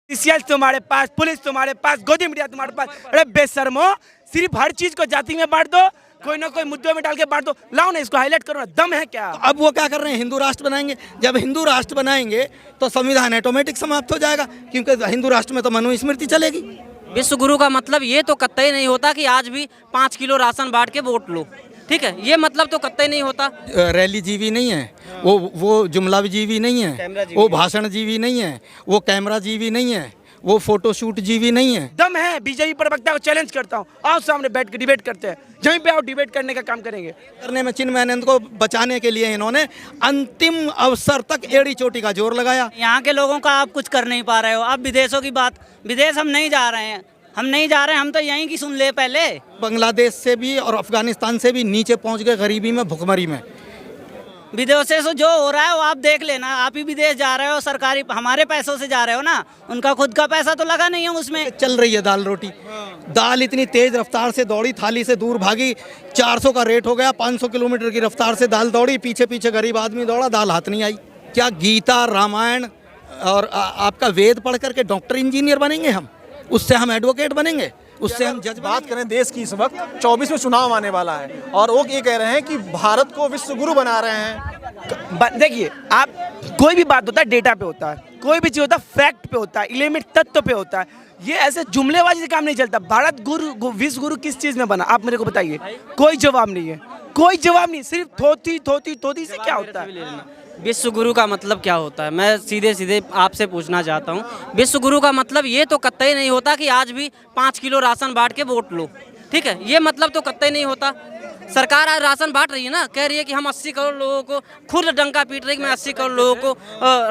CL तुम्हारे पास, police तुम्हारे पास, गोदी मीडिया तुम्हारे पास। अरे बेशर्मो, सिर्फ हर चीज को जाति में बांट दो, कोई ना कोई मुद्दों में डाल के बांट दो। लाओ ना, इसको हाईलाइट करो ना, दम है क्या? तो अब वो क्या कर रहे हैं, हिंदू राष्ट्र बनाएंगे। जब हिंदू राष्ट्र बनाएंगे तो संविधान ऑटोमेटिक समाप्त हो जाएगा, क्योंकि हिंदू राष्ट्र में तो मनुस्मृति चलेगी। विश्व गुरु का मतलब ये तो कतई नहीं होता कि आज भी 5 किलो राशन बांट के वोट लो, ठीक है, ये मतलब तो कतई नहीं होता। रैली जीवी नहीं है, वो जुमला जीवी नहीं है, वो भाषण जीवी नहीं है, वो कैमरा जीवी नहीं है, वो फोटोशूट जीवी नहीं है। दम है। बीजेपी प्रवक्ता को चैलेंज करता हूँ, आओ सामने बैठ के डिबेट करते हैं, जहीं पे आओ डिबेट करने का काम करेंगे। करने में चिन्मयानंद को बचाने के लिए इन्होंने अंतिम अवसर तक एड़ी चोटी का जोर लगाया। यहाँ के लोगों का आप कुछ कर नहीं पा रहे हो। अब विदेशों की बात, विदेश हम नहीं जा रहे हैं, हम तो यहीं की सुन ले पहले। बांग्लादेश से भी और अफगानिस्तान से भी नीचे पहुंच गए गरीबी में, भुखमरी में। विदेशों से जो हो रहा है वो आप देख लेना। आप ही विदेश जा रहे हो, सरकारी हमारे पैसों से जा रहे हो ना, उनका खुद का पैसा तो लगा नहीं है उसमें। चल रही है दाल रोटी। दाल इतनी तेज रफ्तार से दौड़ी, थाली से दूर भागी, 400 का रेट हो गया, 500 किलोमीटर की रफ्तार से दाल दौड़ी, पीछे पीछे गरीब आदमी दौड़ा, दाल हाथ नहीं आई। क्या गीता रामायण और आपका वेद पढ़ करके डॉक्टर इंजीनियर बनेंगे हम? उससे हम एडवोकेट बनेंगे? उससे हम जज? बात करें देश की, इस वक्त 24 में चुनाव आने वाला है और वो ये कह रहे हैं कि भारत को विश्व गुरु बना रहे हैं। देखिए, आप कोई भी बात होता है डेटा पे होता है, कोई भी चीज होता है फैक्ट पे होता है, एलिमेंट तत्व पे होता है। ये ऐसे जुमलेबाजी से काम नहीं चलता। भारत गुरु, विश्व गुरु किस चीज में बना, आप मेरे को बताइए। कोई जवाब नहीं है, कोई जवाब नहीं, सिर्फ थोती से क्या होता है? विश्व गुरु का मतलब क्या होता है, मैं सीधे सीधे आपसे पूछना चाहता हूँ। विश्व गुरु का मतलब ये तो कतई नहीं होता कि आज भी 5 किलो राशन बांट के वोट लो, ठीक है, ये मतलब तो कतई नहीं होता। सरकार आज राशन बांट रही है ना, कह रही है कि हम 80 करोड़ लोगों को, खुद डंका पीट रही है कि मैं 80 करोड़ लोगों को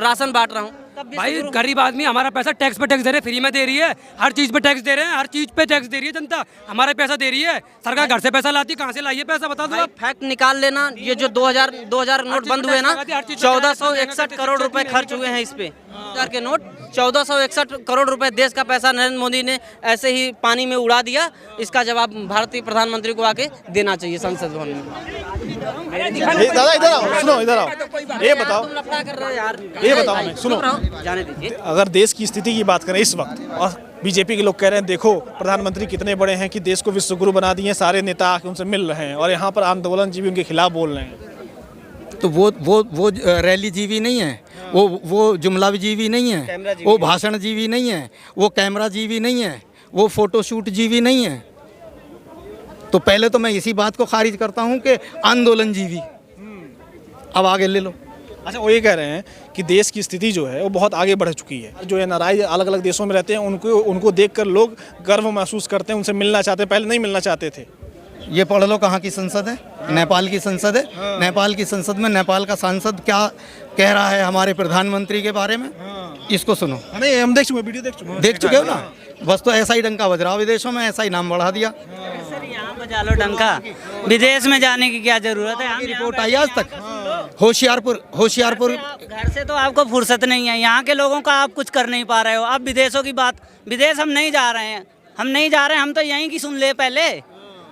राशन बांट रहा हूँ। भाई गरीब आदमी हमारा पैसा टैक्स पे टैक्स दे रहे हैं, फ्री में दे रही है, हर चीज पे टैक्स दे रहे हैं, हर चीज पे टैक्स दे रही है जनता, हमारा पैसा दे रही है। सरकार घर से पैसा लाती है, कहाँ से लाई है पैसा बता दो आप। फैक्ट निकाल लेना, ये जो 2000 नोट बंद हुए ना, 1461 करोड़ रुपए खर्च हुए हैं इस पे। 2000 के नोट, 1461 करोड़ रुपए देश का पैसा नरेंद्र मोदी ने ऐसे ही पानी में उड़ा दिया। इसका जवाब भारतीय प्रधानमंत्री को आके देना चाहिए संसद भवन में। दादा इधर आओ, सुनो इधर आओ, ये बताओ, ये बताओ हमें, सुनो, जाने दीजिए। अगर देश की स्थिति की बात करें इस वक्त, और बीजेपी के लोग कह रहे हैं देखो प्रधानमंत्री कितने बड़े हैं कि देश को विश्व गुरु बना दिए, सारे नेता आके उनसे मिल रहे हैं और यहाँ पर आंदोलन जीवी उनके खिलाफ बोल रहे हैं। तो वो रैली जीवी नहीं है, वो जुमला जीवी नहीं है, वो भाषण जीवी नहीं है, वो कैमरा जीवी नहीं है, वो फोटोशूट जीवी नहीं है। तो पहले तो मैं इसी बात को खारिज करता हूँ कि आंदोलन जीवी। अब आगे ले लो। अच्छा, वो ये कह रहे हैं कि देश की स्थिति जो है वो बहुत आगे बढ़ चुकी है। जो एनआरआई अलग अलग देशों में रहते हैं उनको देखकर लोग गर्व महसूस करते हैं, उनसे मिलना चाहते हैं, पहले नहीं मिलना चाहते थे। ये पढ़ लो, कहाँ की संसद है? नेपाल की संसद है। हाँ। नेपाल की संसद में नेपाल का सांसद क्या कह रहा है हमारे प्रधानमंत्री के बारे में? हाँ। इसको सुनो। नहीं, हम देख चुके, वीडियो देख चुके हो ना। बस तो ऐसा ही डंका बज रहा, विदेशों में ऐसा ही नाम बढ़ा दिया। यहाँ बजा लो डंका, विदेश में जाने की क्या जरूरत है? रिपोर्ट आई आज तक। होशियारपुर घर से तो आपको फुर्सत नहीं है। यहाँ के लोगों का आप कुछ कर नहीं पा रहे हो। अब विदेशों की बात, विदेश हम नहीं जा रहे हैं, हम तो यहीं की सुन ले पहले।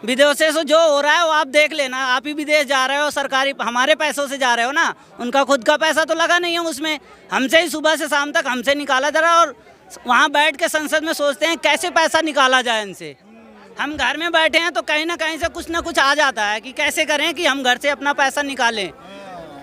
विदेशों से जो हो रहा है वो आप देख लेना। आप ही विदेश जा रहे हो, सरकारी हमारे पैसों से जा रहे हो ना, उनका खुद का पैसा तो लगा नहीं है उसमें। हमसे ही सुबह से शाम तक हमसे निकाला जा रहा है और वहाँ बैठ के संसद में सोचते हैं कैसे पैसा निकाला जाए इनसे। हम घर में बैठे हैं तो कहीं ना कहीं से कुछ ना कुछ आ जाता है कि कैसे करें कि हम घर से अपना पैसा निकालें,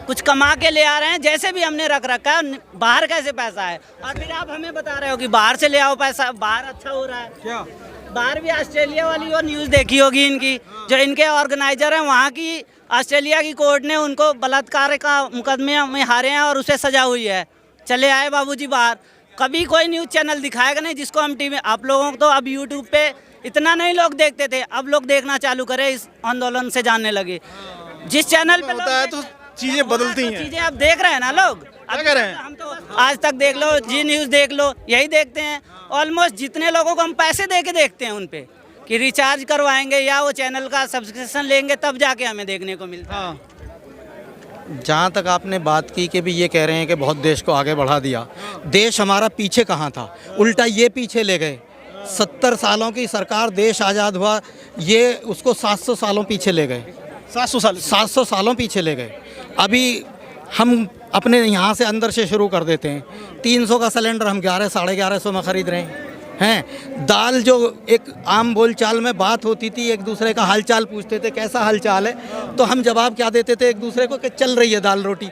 कुछ कमा के ले आ रहे हैं। जैसे भी हमने रख रखा है, बाहर कैसे पैसा है, और फिर आप हमें बता रहे हो कि बाहर से ले आओ पैसा, बाहर अच्छा हो रहा है क्या? बाहर भी ऑस्ट्रेलिया वाली और न्यूज़ देखी होगी इनकी, जो इनके ऑर्गेनाइजर हैं, वहाँ की ऑस्ट्रेलिया की कोर्ट ने उनको बलात्कार का मुकदमे में हारे हैं और उसे सजा हुई है। चले आए बाबूजी बाहर। कभी कोई न्यूज़ चैनल दिखाएगा नहीं जिसको हम टीवी, आप लोगों को तो अब यूट्यूब पे इतना नहीं लोग देखते थे, अब लोग देखना चालू करे, इस आंदोलन से जानने लगे। जिस चैनल पे होता है तो चीजें बदलती हैं, चीजें आप देख रहे हैं ना लोग। क्या कर रहे हैं? हम तो आज तक देख लो, जी न्यूज़ देख लो, यही देखते हैं। ऑलमोस्ट जितने लोगों को हम पैसे दे के देखते हैं उन पे कि रिचार्ज करवाएंगे या वो चैनल का सब्सक्रिप्शन लेंगे तब जाके हमें देखने को मिलता है। जहाँ तक आपने बात की कि भी ये कह रहे हैं कि बहुत देश को आगे बढ़ा दिया, देश हमारा पीछे कहाँ था, उल्टा ये पीछे ले गए। 70 सालों की सरकार, देश आज़ाद हुआ, ये उसको 700 सालों पीछे ले गए। 700 सालों पीछे ले गए। अभी हम अपने यहाँ से अंदर से शुरू कर देते हैं। 300 का सिलेंडर हम 1100-1150 में ख़रीद रहे हैं। दाल जो एक आम बोलचाल में बात होती थी, एक दूसरे का हालचाल पूछते थे कैसा हालचाल है, तो हम जवाब क्या देते थे एक दूसरे को कि चल रही है दाल रोटी।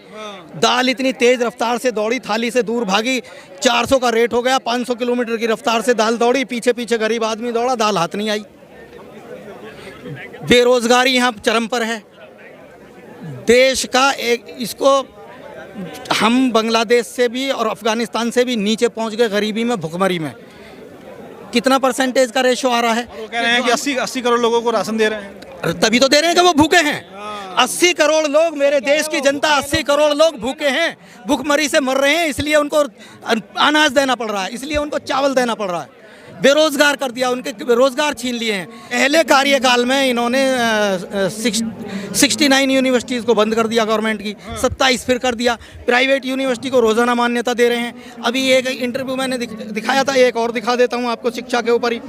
दाल इतनी तेज़ रफ्तार से दौड़ी, थाली से दूर भागी, 400 का रेट हो गया, 500 किलोमीटर की रफ्तार से दाल दौड़ी, पीछे पीछे गरीब आदमी दौड़ा, दाल हाथ नहीं आई। बेरोज़गारी यहाँ चरम पर है। देश का एक इसको हम बांग्लादेश से भी और अफ़गानिस्तान से भी नीचे पहुँच गए गरीबी में, भुखमरी में। कितना परसेंटेज का रेशो आ रहा है? वो कह रहे हैं कि 80 करोड़ लोगों को राशन दे रहे हैं। तभी तो दे रहे हैं कि वो भूखे हैं। 80 करोड़ लोग, मेरे देश की जनता 80 करोड़ लोग भूखे हैं, भूखमरी से मर रहे हैं, इसलिए उनको अनाज देना पड़ रहा है, इसलिए उनको चावल देना पड़ रहा है। बेरोज़गार कर दिया, उनके रोज़गार छीन लिए हैं। पहले कार्यकाल में इन्होंने 69 यूनिवर्सिटीज़ को बंद कर दिया गवर्नमेंट की, 27 फिर कर दिया। प्राइवेट यूनिवर्सिटी को रोज़ाना मान्यता दे रहे हैं। अभी एक इंटरव्यू मैंने दिखाया था, एक और दिखा देता हूँ आपको, शिक्षा के ऊपर ही।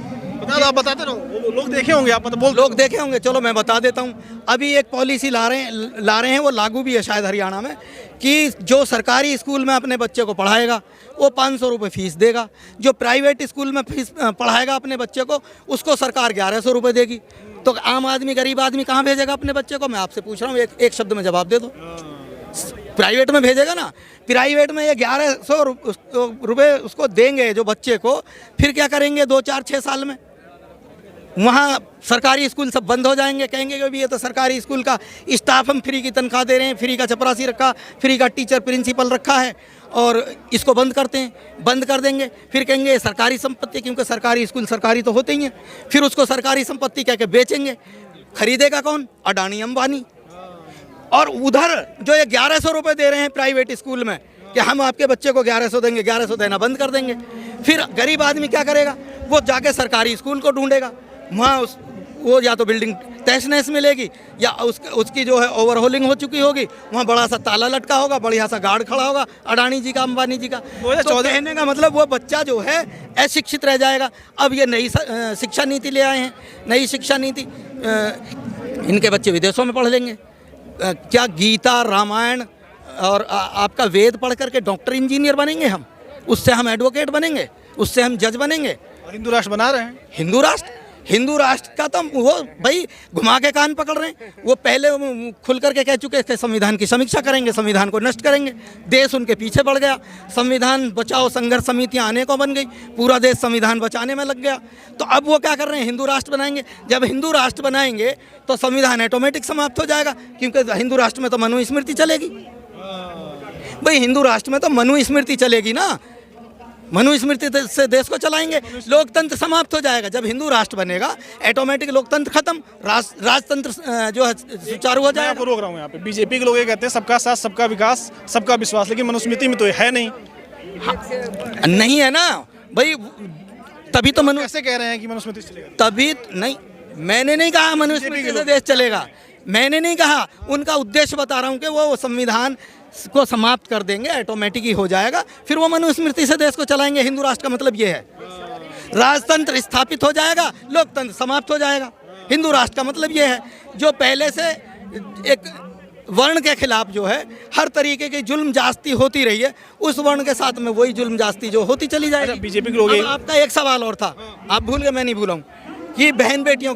आप बताते रहो, लोग देखे होंगे, आप बोल। लोग देखे होंगे, चलो मैं बता देता हूँ। अभी एक पॉलिसी ला रहे हैं, वो लागू भी है शायद हरियाणा में, कि जो सरकारी स्कूल में अपने बच्चे को पढ़ाएगा वो 500 रुपये फ़ीस देगा, जो प्राइवेट स्कूल में फीस पढ़ाएगा अपने बच्चे को उसको सरकार 1100 रुपये देगी। तो आम आदमी, गरीब आदमी कहाँ भेजेगा अपने बच्चे को? मैं आपसे पूछ रहा हूँ, एक शब्द में जवाब दे दो। प्राइवेट में भेजेगा ना। प्राइवेट में ये 1100 रुपये उसको देंगे जो बच्चे को, फिर क्या करेंगे 2-4-6 साल में? वहाँ सरकारी स्कूल सब बंद हो जाएंगे, कहेंगे कि ये तो सरकारी स्कूल का स्टाफ हम फ्री की तनख्वाह दे रहे हैं, फ्री का चपरासी रखा, फ्री का टीचर प्रिंसिपल रखा है और इसको बंद करते हैं, बंद कर देंगे। फिर कहेंगे सरकारी संपत्ति, क्योंकि सरकारी स्कूल सरकारी तो होते ही हैं, फिर उसको सरकारी संपत्ति कह के बेचेंगे। खरीदेगा कौन? अडानी अंबानी। और उधर जो ये 1100 रुपये दे रहे हैं प्राइवेट स्कूल में कि हम आपके बच्चे को 1100 देंगे, 1100 देना बंद कर देंगे। फिर गरीब आदमी क्या करेगा? वो जाके सरकारी स्कूल को ढूंढेगा, वहाँ वो या तो बिल्डिंग तहस नहस मिलेगी या उसकी जो है ओवरहोलिंग हो चुकी होगी, वहाँ बड़ा सा ताला लटका होगा, बढ़िया सा गार्ड खड़ा होगा अडानी जी का, अंबानी जी का। तो कहने का मतलब वो बच्चा जो है अशिक्षित रह जाएगा। अब ये नई शिक्षा नीति ले आए हैं, नई शिक्षा नीति, इनके बच्चे विदेशों में पढ़ लेंगे। क्या गीता रामायण और आपका वेद पढ़ करके डॉक्टर इंजीनियर बनेंगे हम? उससे हम एडवोकेट बनेंगे, उससे हम जज बनेंगे। हिंदू राष्ट्र बना रहे हैं। हिंदू राष्ट्र का तो वो भाई घुमा के कान पकड़ रहे हैं। वो पहले खुल करके कह चुके थे संविधान की समीक्षा करेंगे, संविधान को नष्ट करेंगे। देश उनके पीछे बढ़ गया, संविधान बचाओ संघर्ष समितियां आने को बन गई, पूरा देश संविधान बचाने में लग गया। तो अब वो क्या कर रहे हैं? हिंदू राष्ट्र बनाएंगे। जब हिंदू राष्ट्र बनाएंगे तो संविधान ऑटोमेटिक समाप्त हो जाएगा, क्योंकि हिंदू राष्ट्र में तो मनुस्मृति चलेगी। भाई हिंदू राष्ट्र में तो मनुस्मृति चलेगी ना, मनुस्मृति से देश को चलाएंगे, लोकतंत्र समाप्त हो जाएगा। जब हिंदू राष्ट्र बनेगा ऑटोमेटिक लोकतंत्र खत्म, राजतंत्र जो है सुचारू हो जाएगा। मैं आपको रोक रहा हूँ यहाँ पे। बीजेपी के लोग ये कहते हैं सबका साथ, सबका विकास, सबका विश्वास, लेकिन मनुस्मृति में तो है नहीं। नहीं है ना भाई, तभी तो कैसे कह रहे हैं कि मनुस्मृति चलेगा? तभी नहीं, मैंने नहीं कहा मनुस्मृति से देश चलेगा, मैंने नहीं कहा। उनका उद्देश्य बता रहा हूँ कि वो संविधान को समाप्त कर देंगे, ऑटोमेटिक ही हो जाएगा, फिर वो मनुस्मृति से देश को चलाएंगे। हिंदू राष्ट्र का मतलब ये है, राजतंत्र स्थापित हो जाएगा, लोकतंत्र समाप्त हो जाएगा। हिंदू राष्ट्र का मतलब ये है, जो पहले से एक वर्ण के खिलाफ जो है हर तरीके की जुल्म जास्ती होती रही है, उस वर्ण के साथ में वही जुल्म जास्ती जो होती चली जाएगी। बीजेपी के लोग आपका एक सवाल और था, आप भूल गए, मैं नहीं भूला हूँ, कि बहन बेटियों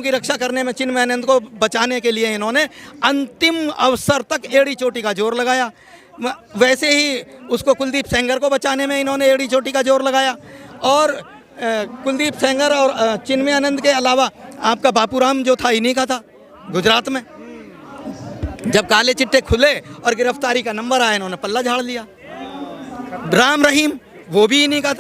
की रक्षा करने में चिन्मयानंद को बचाने के लिए इन्होंने अंतिम अवसर तक एड़ी चोटी का जोर लगाया। वैसे ही उसको कुलदीप सेंगर को बचाने में इन्होंने एड़ी चोटी का जोर लगाया। और कुलदीप सेंगर और चिन्मयानंद के अलावा आपका बापूराम जो था इन्हीं का था गुजरात में। जब काले चिट्टे खुले और गिरफ्तारी का नंबर आया, इन्होंने पल्ला झाड़ लिया। राम रहीम वो भी इन्हीं का था।